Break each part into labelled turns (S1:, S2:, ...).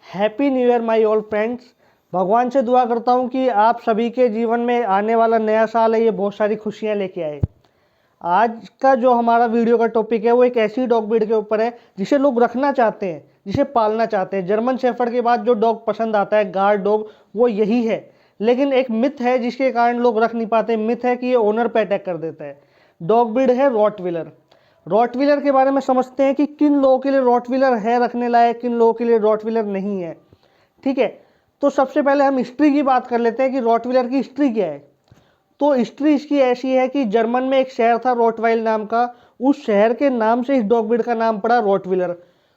S1: Happy new year my old friends. भगवान से दुआ करता हूँ कि आप सभी के जीवन में आने वाला नया साल है ये बहुत सारी खुशियाँ लेके आए। आज का जो हमारा वीडियो का टॉपिक है वो एक ऐसी डॉग ब्रीड के ऊपर है जिसे लोग रखना चाहते हैं, जिसे पालना चाहते हैं। जर्मन शेफर्ड के बाद जो डॉग पसंद आता है, गार्ड डॉग, वो यही है। लेकिन एक मिथ है जिसके कारण लोग रख नहीं पाते। मिथ है कि ये ओनर पे अटैक कर देता है। डॉग ब्रीड है रॉटविलर। रॉटविलर के बारे में समझते हैं कि किन लोगों के लिए रॉटविलर है रखने लायक, किन लोगों के लिए रॉटविलर नहीं है। ठीक है, तो सबसे पहले हम हिस्ट्री की बात कर लेते हैं कि रॉटविलर की हिस्ट्री क्या है। तो हिस्ट्री इसकी ऐसी है कि जर्मन में एक शहर था रॉटवाइल नाम का। उस शहर के नाम से इस डॉग ब्रीड का नाम पड़ा रॉटविलर।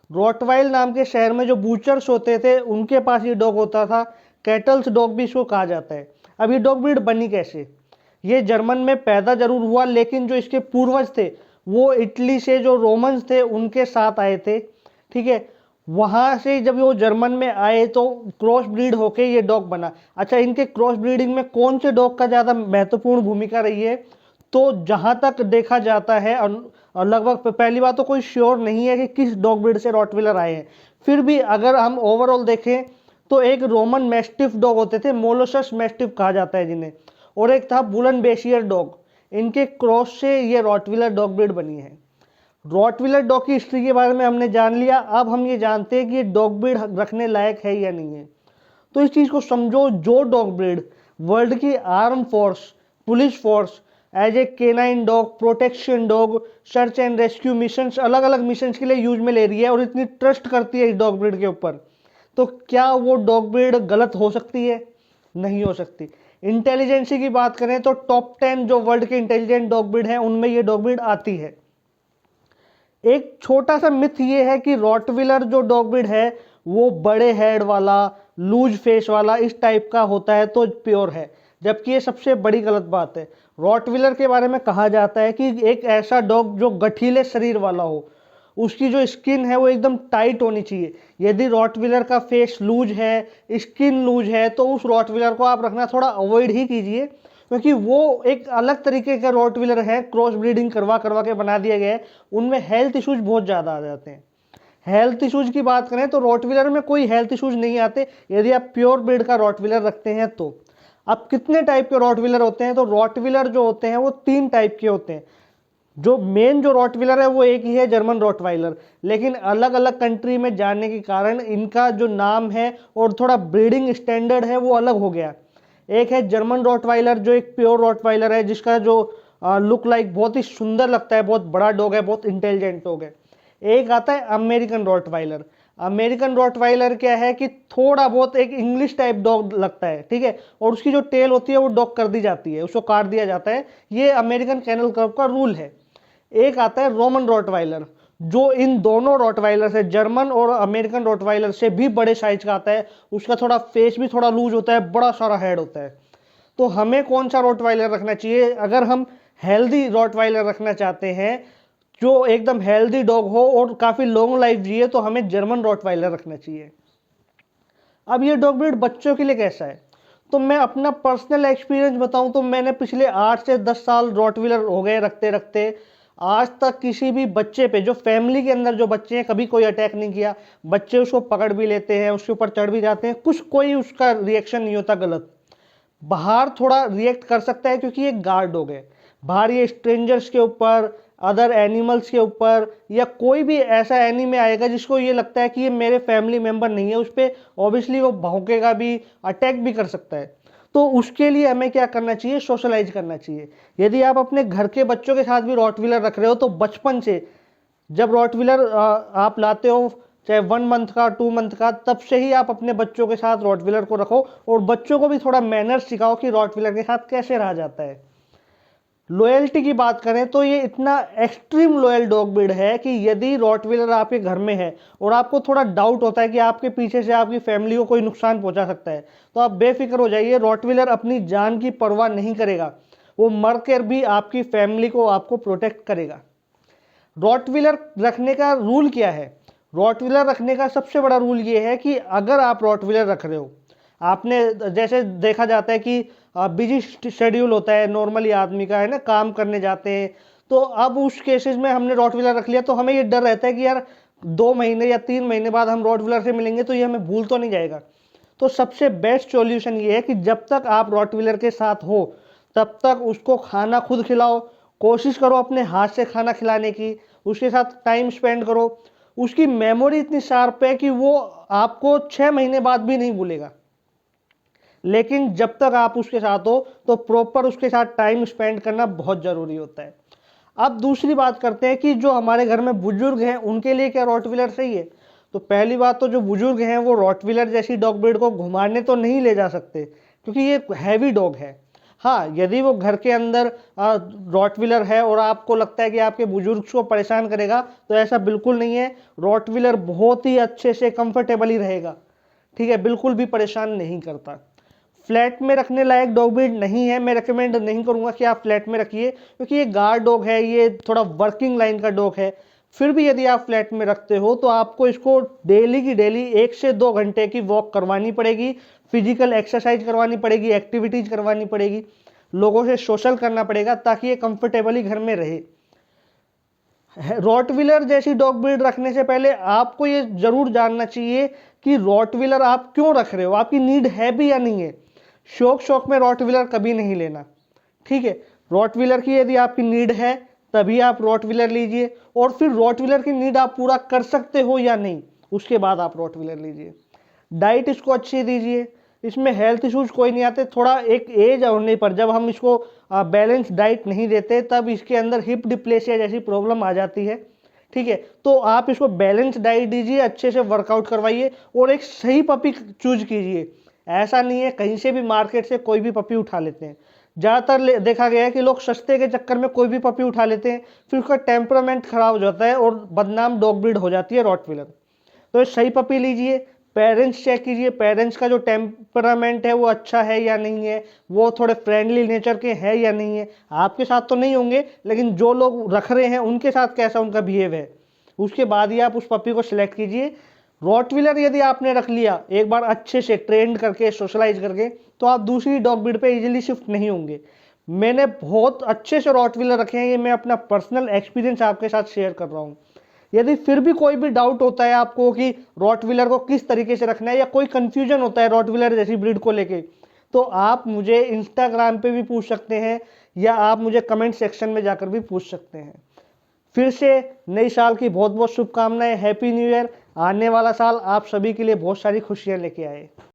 S1: रॉटवाइल नाम के शहर में जो बूचर्स होते थे उनके पास ये डॉग होता था। कैटल्स डॉग भी इसको कहा जाता है। अब ये डॉग ब्रीड बनी कैसे? ये जर्मन में पैदा जरूर हुआ, लेकिन जो इसके पूर्वज थे वो इटली से, जो रोमन्स थे उनके साथ आए थे। ठीक है, वहाँ से जब वो जर्मन में आए तो क्रॉस ब्रीड होके ये डॉग बना। अच्छा, इनके क्रॉस ब्रीडिंग में कौन से डॉग का ज़्यादा महत्वपूर्ण भूमिका रही है? तो जहाँ तक देखा जाता है, और लगभग पहली बात तो कोई श्योर नहीं है कि किस डॉग ब्रीड से रॉटविलर आए हैं। फिर भी अगर हम ओवरऑल देखें तो एक रोमन मैस्टिफ डॉग होते थे, मोलोसस मैस्टिफ कहा जाता है जिन्हें, और एक था बुलन बेशियर डॉग। इनके क्रॉस से ये रॉटविलर डॉग ब्रीड बनी है। रॉटविलर डॉग की हिस्ट्री के बारे में हमने जान लिया। अब हम ये जानते हैं कि ये डॉग ब्रीड रखने लायक है या नहीं है। तो इस चीज़ को समझो, जो डॉग ब्रीड वर्ल्ड की arm force, police force, as a canine dog, protection dog, search and rescue missions, अलग अलग मिशंस के लिए यूज में ले रही है और इतनी ट्रस्ट करती है इस डॉग ब्रीड के ऊपर, तो क्या वो डॉग ब्रीड गलत हो सकती है? नहीं हो सकती। इंटेलिजेंसी की बात करें तो टॉप 10 जो वर्ल्ड के इंटेलिजेंट डॉग ब्रीड हैं उनमें ये डॉग ब्रीड आती है। एक छोटा सा मिथ ये है कि रॉटविलर जो डॉग ब्रीड है वो बड़े हेड वाला, लूज फेस वाला, इस टाइप का होता है तो प्योर है, जबकि ये सबसे बड़ी गलत बात है। रॉटविलर के बारे में कहा जाता है कि एक ऐसा डॉग जो गठीले शरीर वाला हो, उसकी जो स्किन है वो एकदम टाइट होनी चाहिए। यदि रॉटविलर का फेस लूज है, स्किन लूज है, तो उस रॉटविलर को आप रखना थोड़ा अवॉइड ही कीजिए, क्योंकि वो एक अलग तरीके का रॉटविलर है, क्रॉस ब्रीडिंग करवा करवा के बना दिया गया है। उनमें हेल्थ इश्यूज बहुत ज़्यादा आ जाते हैं। हेल्थ इश्यूज की बात करें तो रॉटविलर में कोई हेल्थ इश्यूज नहीं आते यदि आप प्योर ब्रीड का रॉटविलर रखते हैं तो। अब कितने टाइप के रॉटविलर होते हैं? तो रॉटविलर जो होते हैं वो 3 टाइप के होते हैं। जो मेन जो रॉटविलर है वो एक ही है, जर्मन रॉटवाइलर, लेकिन अलग अलग कंट्री में जाने के कारण इनका जो नाम है और थोड़ा ब्रीडिंग स्टैंडर्ड है वो अलग हो गया। एक है जर्मन रॉटवाइलर जो एक प्योर रॉटवाइलर है, जिसका जो लुक लाइक बहुत ही सुंदर लगता है, बहुत बड़ा डॉग है, बहुत इंटेलिजेंट डॉग है। एक आता है अमेरिकन रॉटवाइलर। अमेरिकन रॉटवाइलर क्या है कि थोड़ा बहुत एक इंग्लिश टाइप डॉग लगता है, ठीक है, और उसकी जो टेल होती है वो डॉग कर दी जाती है, उसको काट दिया जाता है। ये अमेरिकन कैनल क्लब का रूल है। एक आता है रोमन रॉटवाइलर, जो इन दोनों रॉटवाइलर से, जर्मन और अमेरिकन रॉटवाइलर से भी बड़े साइज का आता है। उसका थोड़ा फेस भी थोड़ा लूज होता है, बड़ा सारा हेड होता है। तो हमें कौन सा रॉटवाइलर रखना चाहिए? अगर हम हेल्दी रॉटवाइलर रखना चाहते हैं जो एकदम हेल्दी डॉग हो और काफ़ी लॉन्ग लाइफ जिए, तो हमें जर्मन रॉटवाइलर रखना चाहिए। अब ये डॉग ब्रीड बच्चों के लिए कैसा है? तो मैं अपना पर्सनल एक्सपीरियंस बताऊं तो मैंने पिछले 8 से 10 साल रॉटविलर हो गए रखते रखते, आज तक किसी भी बच्चे पे, जो फैमिली के अंदर जो बच्चे हैं, कभी कोई अटैक नहीं किया। बच्चे उसको पकड़ भी लेते हैं, उसके ऊपर चढ़ भी जाते हैं, कुछ कोई उसका रिएक्शन नहीं होता गलत। बाहर थोड़ा रिएक्ट कर सकता है क्योंकि ये गार्ड डॉग है। बाहर ये स्ट्रेंजर्स के ऊपर, अदर एनिमल्स के ऊपर, या कोई भी ऐसा एनिमे आएगा जिसको ये लगता है कि ये मेरे फैमिली मेंबर नहीं है, उस पर ऑब्वियसली वो भौंकेगा भी, अटैक भी कर सकता है। तो उसके लिए हमें क्या करना चाहिए? सोशलाइज करना चाहिए। यदि आप अपने घर के बच्चों के साथ भी रॉटविलर रख रहे हो तो बचपन से, जब रॉटविलर आप लाते हो, चाहे 1 मंथ का, 2 मंथ का, तब से ही आप अपने बच्चों के साथ रॉटविलर को रखो और बच्चों को भी थोड़ा मैनर्स सिखाओ कि रॉटविलर के साथ कैसे रहा जाता है। लॉयल्टी की बात करें तो ये इतना एक्सट्रीम लॉयल डॉग ब्रीड है कि यदि रॉटविलर आपके घर में है और आपको थोड़ा डाउट होता है कि आपके पीछे से आपकी फैमिली को कोई नुकसान पहुंचा सकता है, तो आप बेफिक्र हो जाइए, रॉटविलर अपनी जान की परवाह नहीं करेगा। वो मर कर भी आपकी फैमिली को, आपको प्रोटेक्ट करेगा। रॉटविलर रखने का रूल क्या है? रॉटविलर रखने का सबसे बड़ा रूल ये है कि अगर आप रॉटविलर रख रहे हो, आपने, जैसे देखा जाता है कि बिजी शेड्यूल होता है नॉर्मली आदमी का, है ना, काम करने जाते हैं, तो अब उस केसेस में हमने रॉटविलर रख लिया तो हमें ये डर रहता है कि यार 2 महीने या 3 महीने बाद हम रॉटविलर से मिलेंगे तो ये हमें भूल तो नहीं जाएगा। तो सबसे बेस्ट सॉल्यूशन ये है कि जब तक आप रॉटविलर के साथ हो तब तक उसको खाना खुद खिलाओ, कोशिश करो अपने हाथ से खाना खिलाने की, उसके साथ टाइम स्पेंड करो। उसकी मेमोरी इतनी शार्प है कि वो आपको 6 महीने बाद भी नहीं भूलेगा। लेकिन जब तक आप उसके साथ हो तो प्रॉपर उसके साथ टाइम स्पेंड करना बहुत ज़रूरी होता है। अब दूसरी बात करते हैं कि जो हमारे घर में बुजुर्ग हैं उनके लिए क्या रॉटविलर सही है। तो पहली बात तो जो बुजुर्ग हैं वो रॉटविलर जैसी डॉग ब्रीड को घुमाने तो नहीं ले जा सकते क्योंकि ये हैवी डॉग है। हाँ, यदि वो घर के अंदर रॉटविलर है और आपको लगता है कि आपके बुजुर्ग को परेशान करेगा तो ऐसा बिल्कुल नहीं है। रॉटविलर बहुत ही अच्छे से कंफर्टेबल ही रहेगा, ठीक है, बिल्कुल भी परेशान नहीं करता। फ्लैट में रखने लायक डॉग ब्रीड नहीं है, मैं रिकमेंड नहीं करूंगा कि आप फ्लैट में रखिए क्योंकि ये गार्ड डॉग है, ये थोड़ा वर्किंग लाइन का डॉग है। फिर भी यदि आप फ्लैट में रखते हो तो आपको इसको डेली की डेली 1 से 2 घंटे की वॉक करवानी पड़ेगी, फिजिकल एक्सरसाइज करवानी पड़ेगी, एक्टिविटीज करवानी पड़ेगी, लोगों से सोशल करना पड़ेगा ताकि ये कंफर्टेबली घर में रहे। रॉटविलर जैसी डॉग ब्रीड रखने से पहले आपको ये जरूर जानना चाहिए कि रॉटविलर आप क्यों रख रहे हो, आपकी नीड है भी या नहीं है। शौक शौक में रॉटविलर कभी नहीं लेना, ठीक है। रॉटविलर की यदि आपकी नीड है तभी आप रॉटविलर लीजिए, और फिर रॉटविलर की नीड आप पूरा कर सकते हो या नहीं उसके बाद आप रॉटविलर लीजिए। डाइट इसको अच्छी दीजिए, इसमें हेल्थ इश्यूज कोई नहीं आते। थोड़ा एक एज होने पर जब हम इसको बैलेंस डाइट नहीं देते तब इसके अंदर हिप डिप्लेसिया जैसी प्रॉब्लम आ जाती है, ठीक है। तो आप इसको बैलेंस डाइट दीजिए, अच्छे से वर्कआउट करवाइए और एक सही पपी चूज कीजिए। ऐसा नहीं है कहीं से भी मार्केट से कोई भी पपी उठा लेते हैं। ज़्यादातर देखा गया है कि लोग सस्ते के चक्कर में कोई भी पपी उठा लेते हैं, फिर उसका टेम्परामेंट खराब हो जाता है और बदनाम डॉग ब्रीड हो जाती है रॉटविलर। तो सही पपी लीजिए, पेरेंट्स चेक कीजिए, पेरेंट्स का जो टेम्परामेंट है वो अच्छा है या नहीं है, वो थोड़े फ्रेंडली नेचर के हैं या नहीं है। आपके साथ तो नहीं होंगे लेकिन जो लोग रख रहे हैं उनके साथ कैसा उनका बिहेव है, उसके बाद ही आप उस पपी को सिलेक्ट कीजिए। रॉटविलर यदि आपने रख लिया एक बार अच्छे से ट्रेंड करके सोशलाइज करके तो आप दूसरी डॉग ब्रीड पे इजीली शिफ्ट नहीं होंगे। मैंने बहुत अच्छे से रॉटविलर रखे हैं, ये मैं अपना पर्सनल एक्सपीरियंस आपके साथ शेयर कर रहा हूँ। यदि फिर भी कोई भी डाउट होता है आपको कि रॉटविलर को किस तरीके से रखना है या कोई कंफ्यूजन होता है रॉटविलर जैसी ब्रीड को लेके, तो आप मुझे इंस्टाग्राम पे भी पूछ सकते हैं या आप मुझे कमेंट सेक्शन में जाकर भी पूछ सकते हैं। फिर से नई साल की बहुत बहुत शुभकामनाएं, हैप्पी न्यू ईयर। आने वाला साल आप सभी के लिए बहुत सारी खुशियां लेके आए।